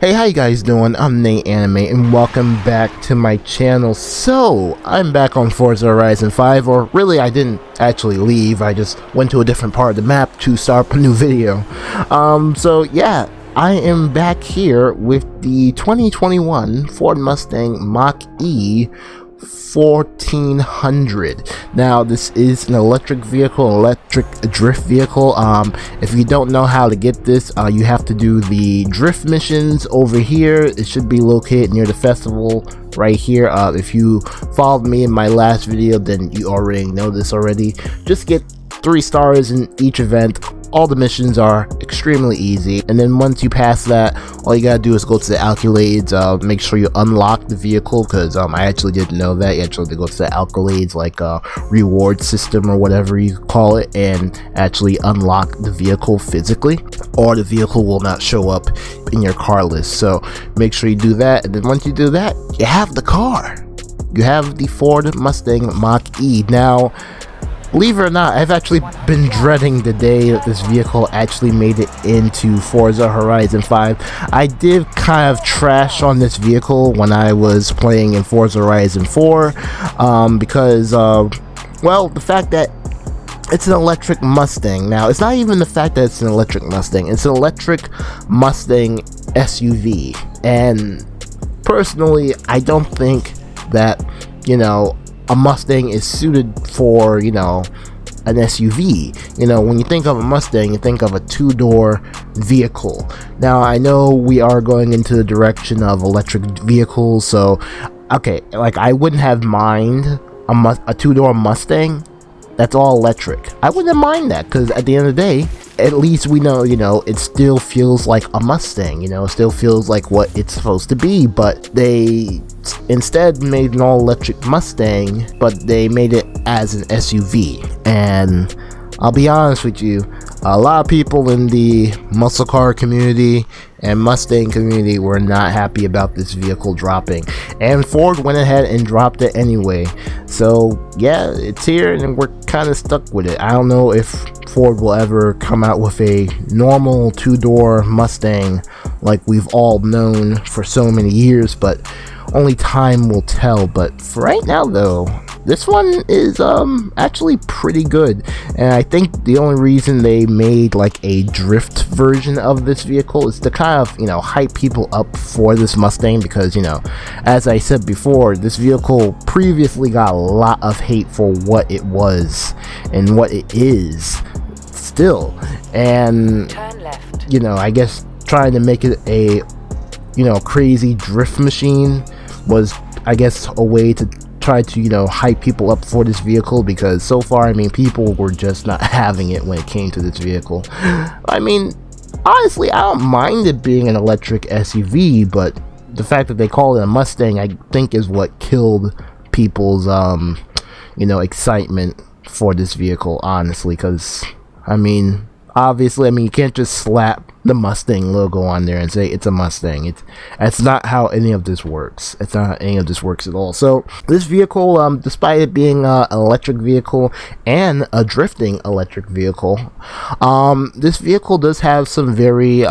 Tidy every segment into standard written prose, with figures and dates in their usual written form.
Hey, how you guys doing? I'm Nate Anime and welcome back to my channel. So, I'm back on Forza Horizon 5, or really I didn't actually leave, I just went to a different part of the map to start a new video. So yeah, I am back here with the 2021 Ford Mustang Mach-E 1400. Now this is an electric vehicle, electric drift vehicle. If you don't know how to get this, you have to do the drift missions over here. It should be located near the festival right here. If you followed me in my last video, then you already know this already. Just get 3 stars in each event. All the missions are extremely easy, and then once you pass that, all you gotta do is go to the accolades, make sure you unlock the vehicle, because I actually didn't know that. You actually have to go to the accolades, like a reward system or whatever you call it, and actually unlock the vehicle physically, or the vehicle will not show up in your car list. So make sure you do that, and then once you do that, you have the car. You have the Ford Mustang Mach-E. Now, believe it or not, I've actually been dreading the day that this vehicle actually made it into Forza Horizon 5. I did kind of trash on this vehicle when I was playing in Forza Horizon 4, because, well, the fact that it's an electric Mustang. Now, it's not even the fact that it's an electric Mustang, it's an electric Mustang SUV. And personally, I don't think that, you know, a Mustang is suited for, you know, an SUV. You know, when you think of a Mustang, you think of a 2-door vehicle. Now, I know we are going into the direction of electric vehicles, so, okay, like, I wouldn't have mind a 2-door Mustang that's all electric. I wouldn't mind that, because at the end of the day, at least we know, you know, it still feels like a Mustang, you know, it still feels like what it's supposed to be. But they instead made an all-electric Mustang, but they made it as an SUV. And I'll be honest with you, a lot of people in the muscle car community and Mustang community were not happy about this vehicle dropping, and Ford went ahead and dropped it anyway. So yeah, it's here and we're kind of stuck with it. I don't know if Ford will ever come out with a normal 2-door Mustang like we've all known for so many years, but only time will tell. But for right now though, this one is actually pretty good, and I think the only reason they made like a drift version of this vehicle is to kind of, you know, hype people up for this Mustang, because, you know, as I said before, this vehicle previously got a lot of hate for what it was and what it is still. And turn left. You know, I guess trying to make it a, you know, crazy drift machine was, I guess, a way to try to, you know, hype people up for this vehicle, because so far, I mean, people were just not having it when it came to this vehicle. I mean, honestly, I don't mind it being an electric SUV, but the fact that they call it a Mustang, I think, is what killed people's, you know, excitement for this vehicle, honestly, because, I mean, obviously, I mean, you can't just slap the Mustang logo on there and say it's a Mustang. That's not how any of this works. It's not how any of this works at all. So this vehicle, despite it being an electric vehicle and a drifting electric vehicle, this vehicle does have some very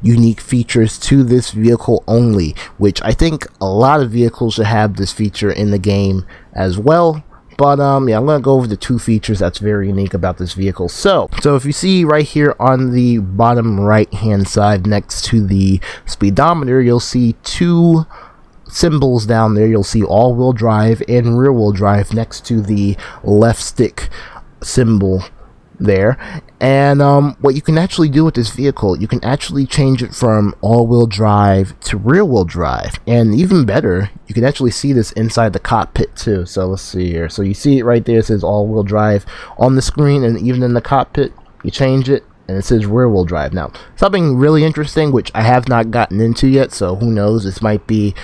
unique features to this vehicle only, which I think a lot of vehicles should have this feature in the game as well. But yeah, I'm gonna go over the 2 features that's very unique about this vehicle. So if you see right here on the bottom right hand side next to the speedometer, you'll see 2 symbols down there. You'll see all-wheel drive and rear-wheel drive next to the left stick symbol there. And what you can actually do with this vehicle, you can actually change it from all-wheel drive to rear-wheel drive, and even better, you can actually see this inside the cockpit too. So let's see here. So you see it right there, it says all-wheel drive on the screen, and even in the cockpit you change it and it says rear-wheel drive. Now, something really interesting, which I have not gotten into yet, so who knows, this might be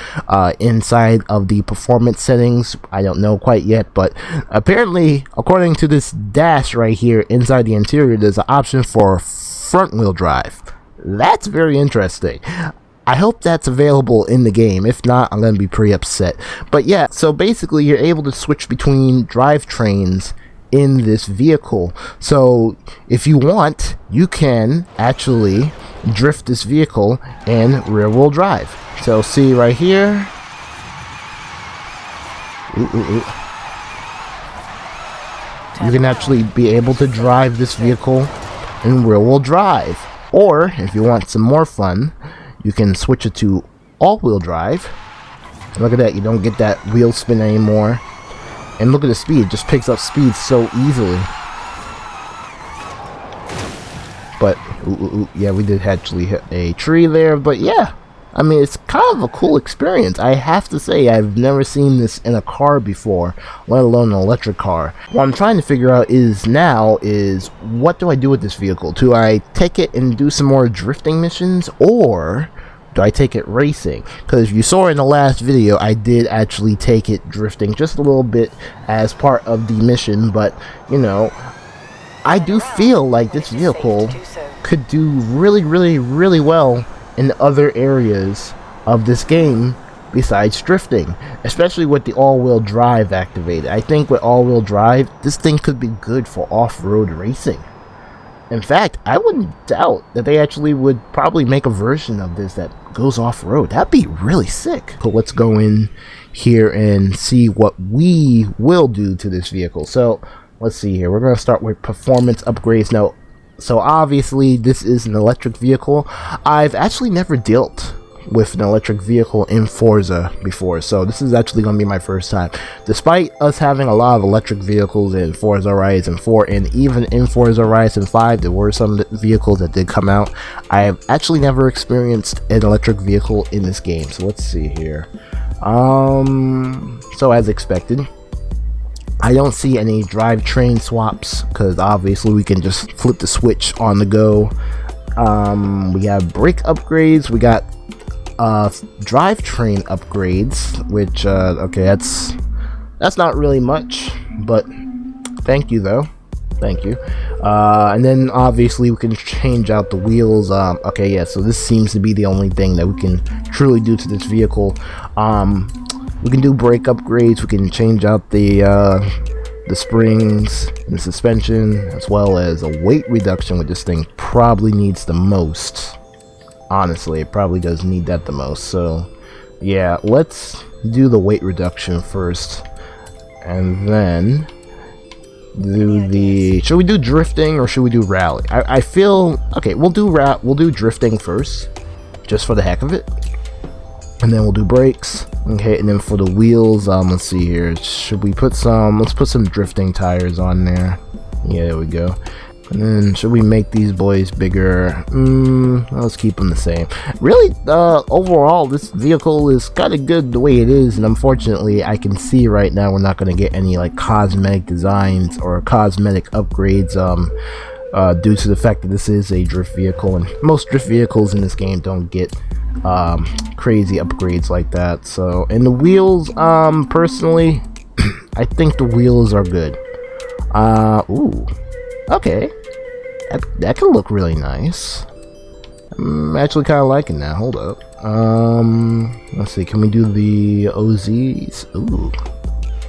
inside of the performance settings. I don't know quite yet, but apparently, according to this dash right here inside the interior, there's an option for front-wheel drive. That's very interesting. I hope that's available in the game. If not, I'm going to be pretty upset. But yeah, so basically you're able to switch between drivetrains in this vehicle. So if you want, you can actually drift this vehicle in rear wheel drive. So see right here. You can actually be able to drive this vehicle in rear wheel drive. Or if you want some more fun, you can switch it to all wheel drive. Look at that, you don't get that wheel spin anymore. And look at the speed, it just picks up speed so easily. But yeah, we did actually hit a tree there, but yeah, I mean, it's kind of a cool experience. I have to say, I've never seen this in a car before, let alone an electric car. What I'm trying to figure out is what do I do with this vehicle? Do I take it and do some more drifting missions, or do I take it racing? Because you saw in the last video, I did actually take it drifting just a little bit as part of the mission, but, you know, I do feel like this vehicle could do really well in other areas of this game besides drifting, especially with the all-wheel drive activated. I think with all-wheel drive, this thing could be good for off-road racing. In fact, I wouldn't doubt that they actually would probably make a version of this that goes off-road. That'd be really sick. But let's go in here and see what we will do to this vehicle. So let's see here. We're going to start with performance upgrades. Now, so obviously this is an electric vehicle. I've actually never dealt with an electric vehicle in Forza before, so this is actually going to be my first time. Despite us having a lot of electric vehicles in Forza Horizon 4 and even in Forza Horizon 5, there were some vehicles that did come out. I have actually never experienced an electric vehicle in this game. So let's see here. So as expected, I don't see any drivetrain swaps because obviously we can just flip the switch on the go. We have brake upgrades, we got drivetrain upgrades, which okay, that's not really much, but thank you though, thank you. And then obviously we can change out the wheels. Okay, yeah, so this seems to be the only thing that we can truly do to this vehicle. We can do brake upgrades, we can change out the springs and the suspension, as well as a weight reduction, which this thing probably needs the most. Honestly, it probably does need that the most. So yeah, let's do the weight reduction first, and then do the, should we do drifting or should we do rally? I feel okay, we'll do drifting first, just for the heck of it, and then we'll do brakes. Okay, and then for the wheels, let's see here, should we put some, let's put some drifting tires on there. Yeah, there we go. And then should we make these boys bigger? Let's keep them the same. Really, overall, this vehicle is kind of good the way it is, and unfortunately, I can see right now we're not going to get any like cosmetic designs or cosmetic upgrades due to the fact that this is a drift vehicle, and most drift vehicles in this game don't get crazy upgrades like that. So, and the wheels, personally, I think the wheels are good. Ooh. Okay, that can look really nice. I'm actually kind of liking that. Hold up. Let's see. Can we do the OZs? Ooh,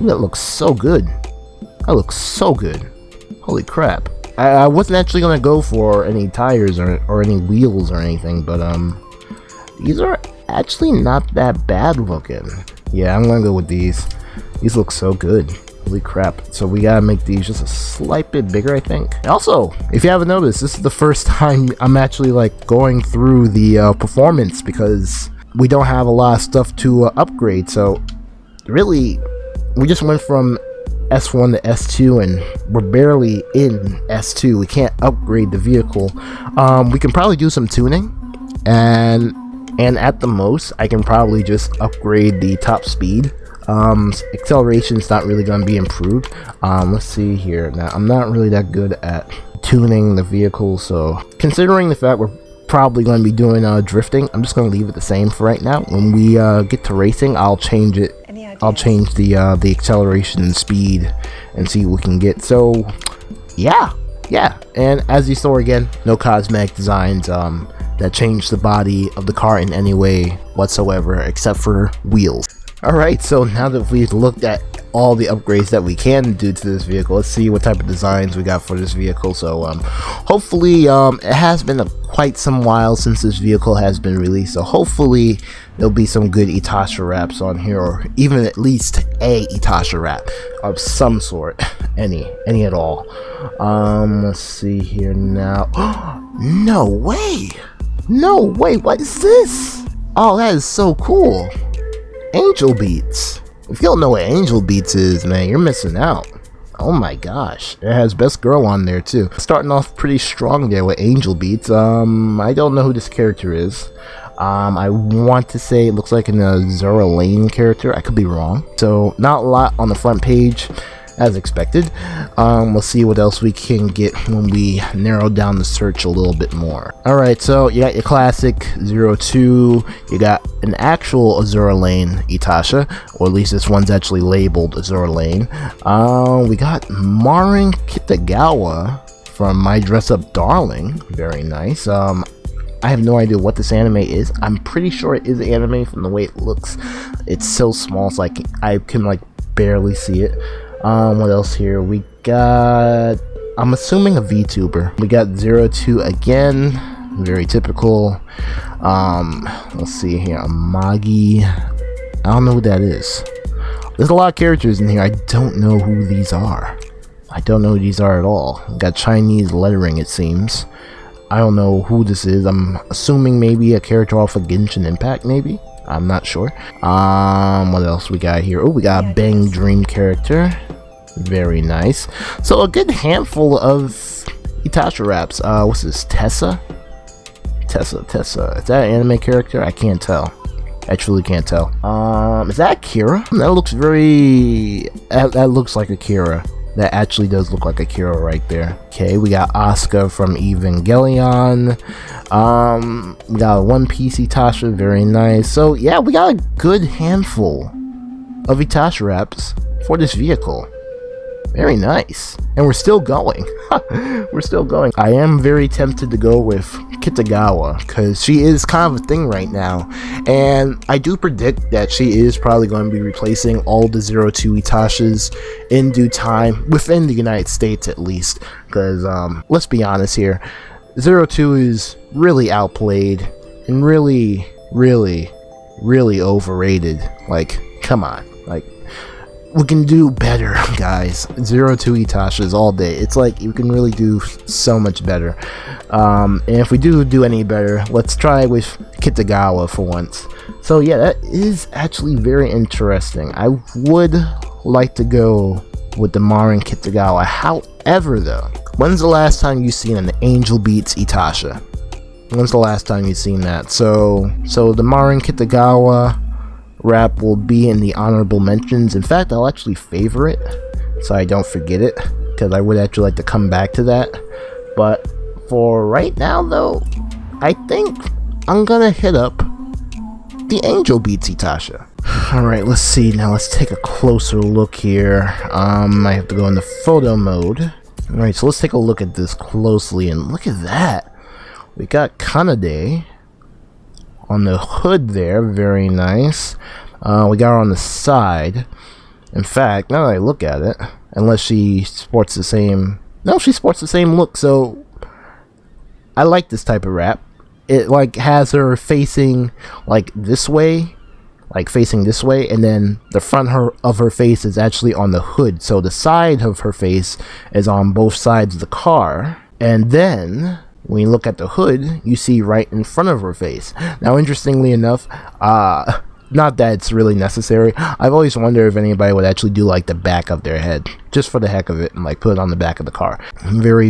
that looks so good. That looks so good. Holy crap! I wasn't actually gonna go for any tires or any wheels or anything, but these are actually not that bad looking. Yeah, I'm gonna go with these. These look so good. Holy crap. So we gotta make these just a slight bit bigger, I think. Also, if you haven't noticed, this is the first time I'm actually like going through the performance, because we don't have a lot of stuff to upgrade. So really, we just went from S1 to S2 and we're barely in S2. We can't upgrade the vehicle. We can probably do some tuning, and at the most I can probably just upgrade the top speed. Acceleration is not really going to be improved. Let's see here. Now, I'm not really that good at tuning the vehicle, so considering the fact we're probably going to be doing drifting, I'm just going to leave it the same for right now. When we get to racing, I'll change it. I'll change the acceleration and speed and see what we can get. So yeah, and as you saw, again, no cosmetic designs that change the body of the car in any way whatsoever, except for wheels. Alright, so now that we've looked at all the upgrades that we can do to this vehicle. Let's see what type of designs we got for this vehicle. So hopefully it has been quite some while since this vehicle has been released, so hopefully there'll be some good Itasha wraps on here, or even at least a Itasha wrap of some sort. any at all. Let's see here now. No way, what is this? Oh, that is so cool. Angel Beats. If you don't know what Angel Beats is, man, you're missing out. Oh my gosh, it has Best Girl on there too. Starting off pretty strong there with Angel Beats. I don't know who this character is. I want to say it looks like an Azura Lane character. I could be wrong. So not a lot on the front page, as expected. We'll see what else we can get when we narrow down the search a little bit more. Alright, so you got your classic 02, you got an actual Azura Lane Itasha, or at least this one's actually labeled Azura Lane. We got Marin Kitagawa from My Dress Up Darling. Very nice. I have no idea what this anime is. I'm pretty sure it is anime from the way it looks. It's so small, so I can like barely see it. What else here? We got, I'm assuming a VTuber. We got 02 again, very typical. Let's see here, Magi. I don't know who that is. There's a lot of characters in here. I don't know who these are. I don't know who these are at all. We got Chinese lettering, it seems. I don't know who this is. I'm assuming maybe a character off of Genshin Impact, maybe. I'm not sure. What else we got here? Oh, we got a Bang Dream character. Very nice. So a good handful of Itasha wraps. What's this? Tessa. Is that an anime character? I can't tell. I truly can't tell. Is that Kira? That looks very... That looks like Akira. That actually does look like Akira right there. Okay, we got Asuka from Evangelion. We got a One Piece Itasha, very nice. So yeah, we got a good handful of Itasha wraps for this vehicle. Very nice. And we're still going. We're still going. I am very tempted to go with Kitagawa, because she is kind of a thing right now. And I do predict that she is probably going to be replacing all the 02 Itashas in due time, within the United States at least. Because, let's be honest here, 02 is really outplayed and really overrated. Like, come on. Like, we can do better, guys. 02 Itashas all day. It's like you can really do so much better. And if we do any better, let's try with Kitagawa for once. So yeah, that is actually very interesting. I would like to go with the Marin Kitagawa. However, though, when's the last time you've seen an Angel Beats Itasha? When's the last time you've seen that? So the Marin Kitagawa wrap will be in the honorable mentions. In fact, I'll actually favor it so I don't forget it, because I would actually like to come back to that. But for right now, though, I think I'm gonna hit up the Angel Beats Itasha. Alright, let's see. Now let's take a closer look here. I have to go into photo mode. Alright, so let's take a look at this closely, and look at that. We got Kanade on the hood there, very nice. We got her on the side. In fact, now that I look at it, unless she sports the same... No, she sports the same look, so I like this type of wrap. It like has her facing like this way, and then the front of her face is actually on the hood, so the side of her face is on both sides of the car, and then when you look at the hood, you see right in front of her face. Now, interestingly enough, not that it's really necessary, I've always wondered if anybody would actually do like the back of their head, just for the heck of it, and like put it on the back of the car. Very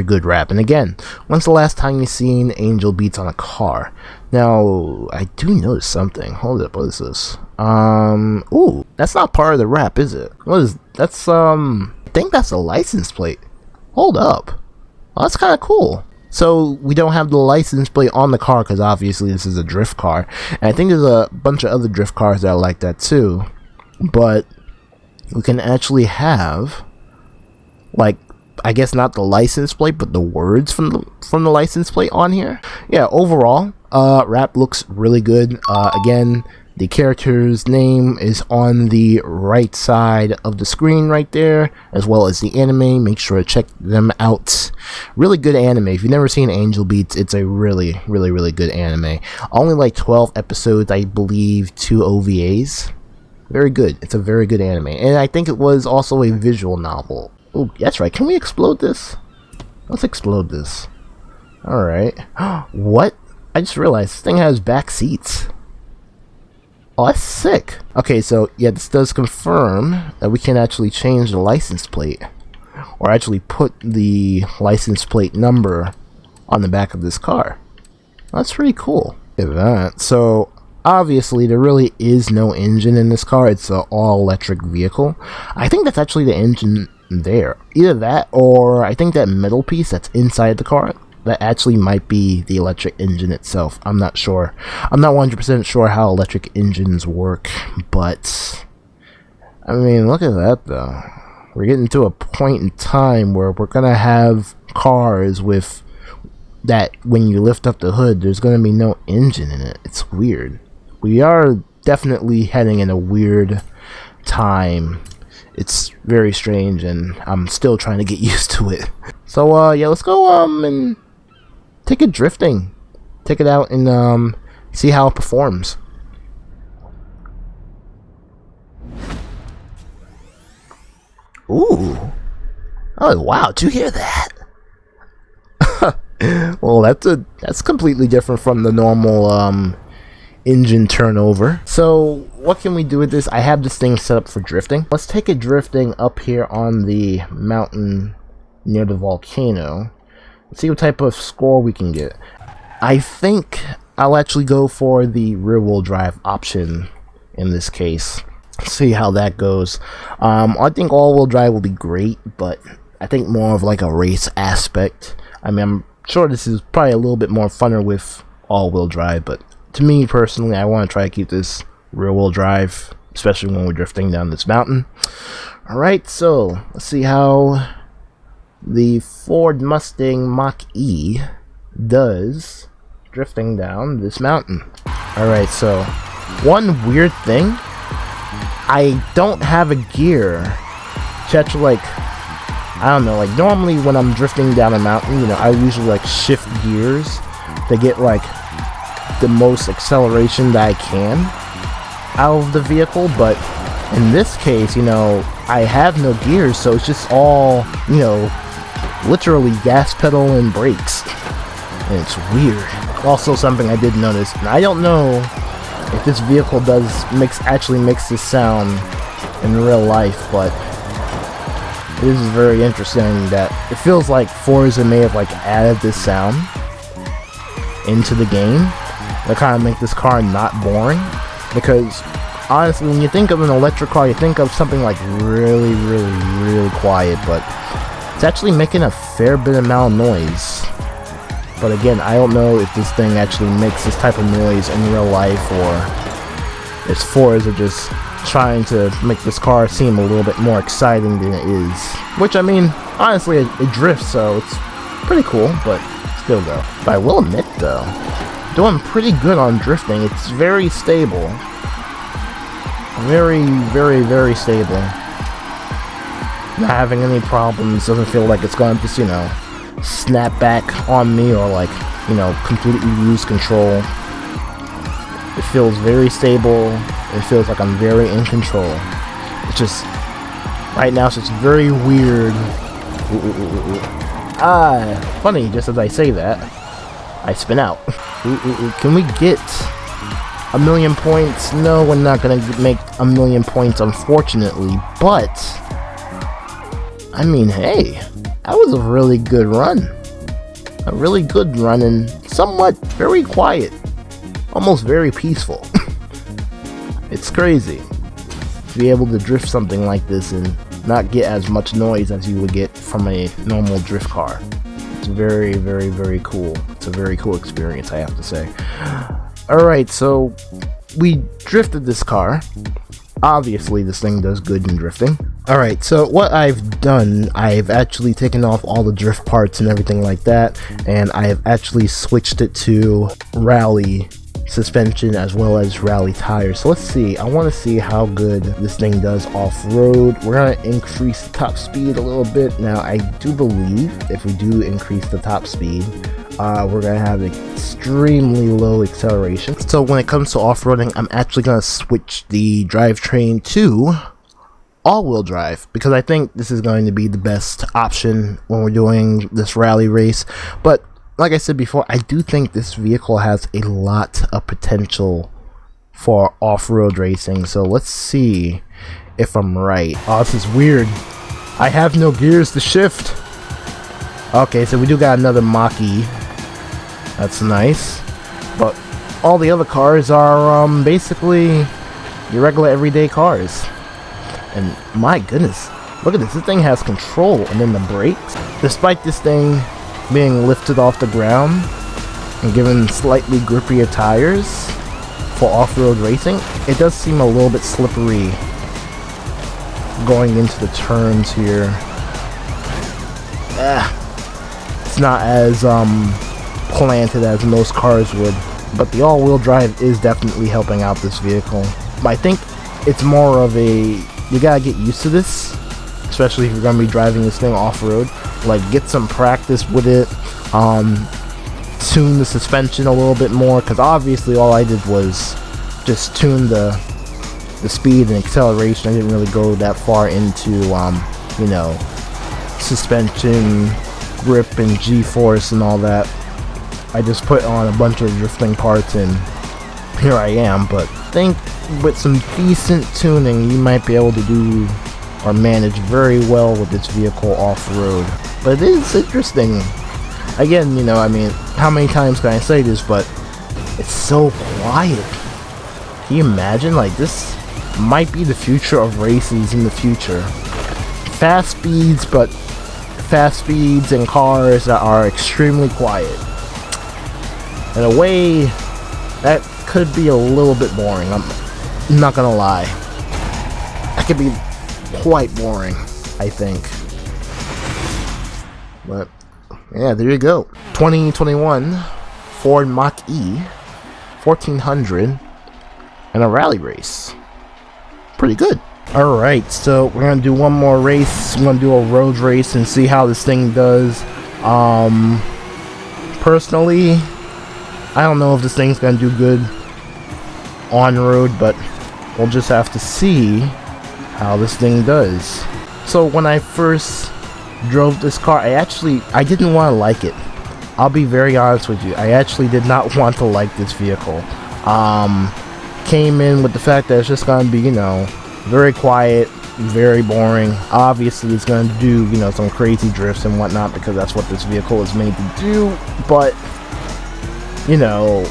good wrap. And again, when's the last time you've seen Angel Beats on a car? Now, I do notice something. Hold up, what is this? Ooh, that's not part of the wrap, is it? What is, that's, I think that's a license plate. Hold up. Oh, that's kind of cool. So we don't have the license plate on the car because obviously this is a drift car. And I think there's a bunch of other drift cars that are like that too. But we can actually have, like, I guess not the license plate, but the words from the license plate on here. Yeah, overall, wrap looks really good. Again, The character's name is on the right side of the screen right there, as well as the anime. Make sure to check them out. Really good anime. If you've never seen Angel Beats, it's a really good anime. Only like 12 episodes, I believe, 2 OVAs. Very good. It's a very good anime. And I think it was also a visual novel. Oh, that's right. Can we explode this? Let's explode this. Alright. What? I just realized this thing has back seats. Oh, that's sick. Okay, so yeah, this does confirm that we can actually change the license plate, or actually put the license plate number on the back of this car. That's pretty cool. Look at that. So obviously there really is no engine in this car. It's an all-electric vehicle. I think that's actually the engine there. Either that, or I think that metal piece that's inside the car, that actually might be the electric engine itself. I'm not sure. I'm not 100% sure how electric engines work, but I mean, look at that though. We're getting to a point in time where we're gonna have cars with that when you lift up the hood, there's gonna be no engine in it. It's weird. We are definitely heading in a weird time. It's very strange, and I'm still trying to get used to it. So yeah, let's go and take it drifting. Take it out and see how it performs. Ooh. Oh wow, did you hear that? Well, that's completely different from the normal engine turnover. So what can we do with this? I have this thing set up for drifting. Let's take it drifting up here on the mountain near the volcano. See what type of score we can get. I think I'll actually go for the rear-wheel drive option in this case. See how that goes. I think all-wheel drive will be great, but I think more of like a race aspect. I mean, I'm sure this is probably a little bit more funner with all-wheel drive, but to me personally, I want to try to keep this rear-wheel drive, especially when we're drifting down this mountain. Alright, so let's see how the Ford Mustang Mach-E does drifting down this mountain. Alright, so one weird thing, I don't have a gear to actually, like, I don't know, like normally when I'm drifting down a mountain, you know, I usually like shift gears to get like the most acceleration that I can out of the vehicle, but in this case, you know, I have no gears, so it's just all, you know, literally gas pedal and brakes, and it's weird. Also, something I did notice, and I don't know if this vehicle actually makes this sound in real life, but it is very interesting that it feels like Forza may have like added this sound into the game to kind of make this car not boring, because honestly, when you think of an electric car, you think of something like really quiet, but it's actually making a fair bit amount of noise. But again, I don't know if this thing actually makes this type of noise in real life, or if Forza just trying to make this car seem a little bit more exciting than it is. Which, I mean, honestly, it drifts, so it's pretty cool, but still though. But I will admit though, doing pretty good on drifting. It's very stable. Very stable. Not having any problems. Doesn't feel like it's gonna just, you know, snap back on me or like, you know, completely lose control. It feels very stable. It feels like I'm very in control. It's just, right now it's just very weird. Funny, just as I say that, I spin out. Can we get a million points? No, we're not gonna make a million points, unfortunately, but I mean, hey, that was a really good run. A really good run, and somewhat very quiet. Almost very peaceful. It's crazy to be able to drift something like this and not get as much noise as you would get from a normal drift car. It's very cool. It's a very cool experience, I have to say. Alright, so we drifted this car. Obviously, this thing does good in drifting. Alright, so what I've done, I've actually taken off all the drift parts and everything like that, and I have actually switched it to rally suspension as well as rally tires. So let's see, I want to see how good this thing does off-road. We're going to increase the top speed a little bit. Now I do believe if we do increase the top speed, we're going to have extremely low acceleration. So when it comes to off-roading, I'm actually going to switch the drivetrain to all-wheel drive, because I think this is going to be the best option when we're doing this rally race. But like I said before, I do think this vehicle has a lot of potential for off-road racing. So let's see if I'm right. Oh, this is weird. I have no gears to shift. Okay, so we do got another Mach-E. That's nice. But all the other cars are basically your regular everyday cars. And my goodness, look at this. This thing has control, and then the brakes. Despite this thing being lifted off the ground and given slightly grippier tires for off-road racing, it does seem a little bit slippery going into the turns here. It's not as planted as most cars would, but the all-wheel drive is definitely helping out this vehicle. But I think it's more of a, you gotta get used to this, especially if you're gonna be driving this thing off-road. Like, get some practice with it, tune the suspension a little bit more, because obviously all I did was just tune the speed and acceleration. I didn't really go that far into you know, suspension, grip, and G-force and all that. I just put on a bunch of drifting parts, and here I am. But I think with some decent tuning, you might be able to do or manage very well with this vehicle off-road. But it is interesting. Again, you know, I mean, how many times can I say this, but it's so quiet. Can you imagine? Like, this might be the future of races in the future. Fast speeds, but fast speeds in cars that are extremely quiet. In a way, that could be a little bit boring. I'm not gonna lie. That could be quite boring, I think. But yeah, there you go. 2021 Ford Mach-E 1400 and a rally race. Pretty good. Alright, so we're gonna do one more race. We're gonna do a road race and see how this thing does. Personally, I don't know if this thing's gonna do good on road, but we'll just have to see how this thing does. So when I first drove this car, I didn't want to like it. I'll be very honest with you. I actually did not want to like this vehicle. Came in with the fact that it's just gonna be, you know, very quiet, very boring. Obviously it's gonna do, you know, some crazy drifts and whatnot, because that's what this vehicle is made to do. But you know,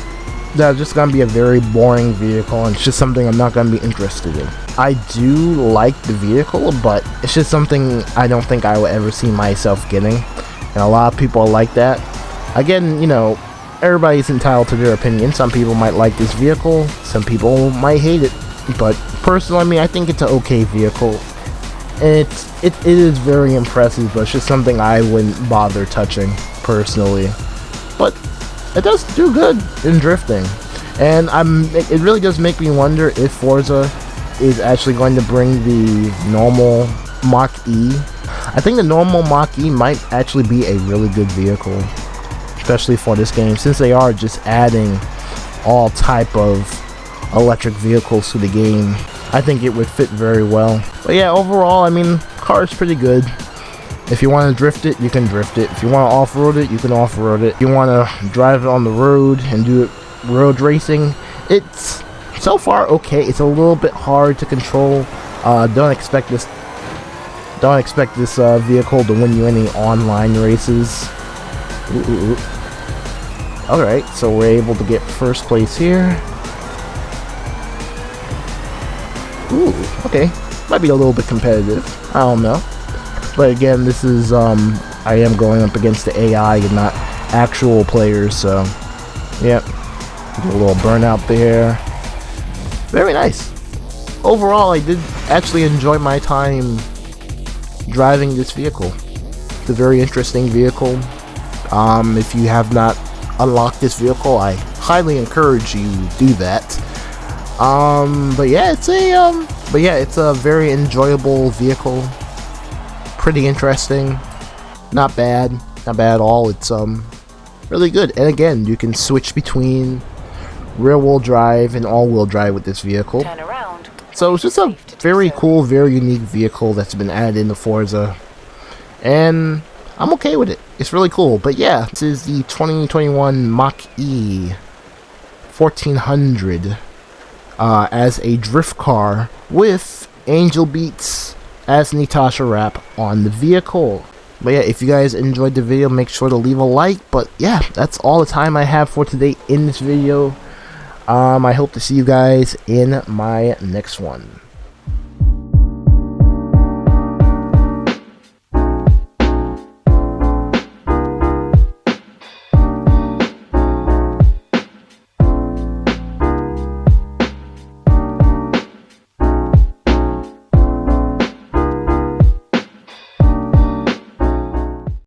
that's just gonna be a very boring vehicle, and it's just something I'm not gonna be interested in. I do like the vehicle, but it's just something I don't think I will ever see myself getting, and a lot of people are like that. Again, you know, everybody's entitled to their opinion. Some people might like this vehicle, some people might hate it, but personally, I mean, I think it's an okay vehicle. It is very impressive, but it's just something I wouldn't bother touching personally. But it does do good in drifting, and it really does make me wonder if Forza is actually going to bring the normal Mach-E. I think the normal Mach-E might actually be a really good vehicle, especially for this game, since they are just adding all type of electric vehicles to the game. I think it would fit very well. But yeah, overall, I mean, car is pretty good. If you want to drift it, you can drift it. If you want to off-road it, you can off-road it. If you want to drive it on the road and do it road racing, it's so far okay. It's a little bit hard to control. Don't expect this vehicle to win you any online races. Alright, so we're able to get first place here. Ooh, okay. Might be a little bit competitive. I don't know. But again, this is, I am going up against the AI and not actual players, so, yep. A little burnout there. Very nice. Overall, I did actually enjoy my time driving this vehicle. It's a very interesting vehicle. If you have not unlocked this vehicle, I highly encourage you to do that. But yeah, it's a very enjoyable vehicle. Pretty interesting. Not bad at all. It's really good. And again, you can switch between rear-wheel drive and all-wheel drive with this vehicle. Turn around. So it's just a very cool, very unique vehicle that's been added into Forza, and I'm okay with it. It's really cool. But yeah, this is the 2021 Mach-E 1400 as a drift car with Angel Beats as an Itasha wrap on the vehicle. But yeah, if you guys enjoyed the video, make sure to leave a like. But yeah, that's all the time I have for today in this video. I hope to see you guys in my next one.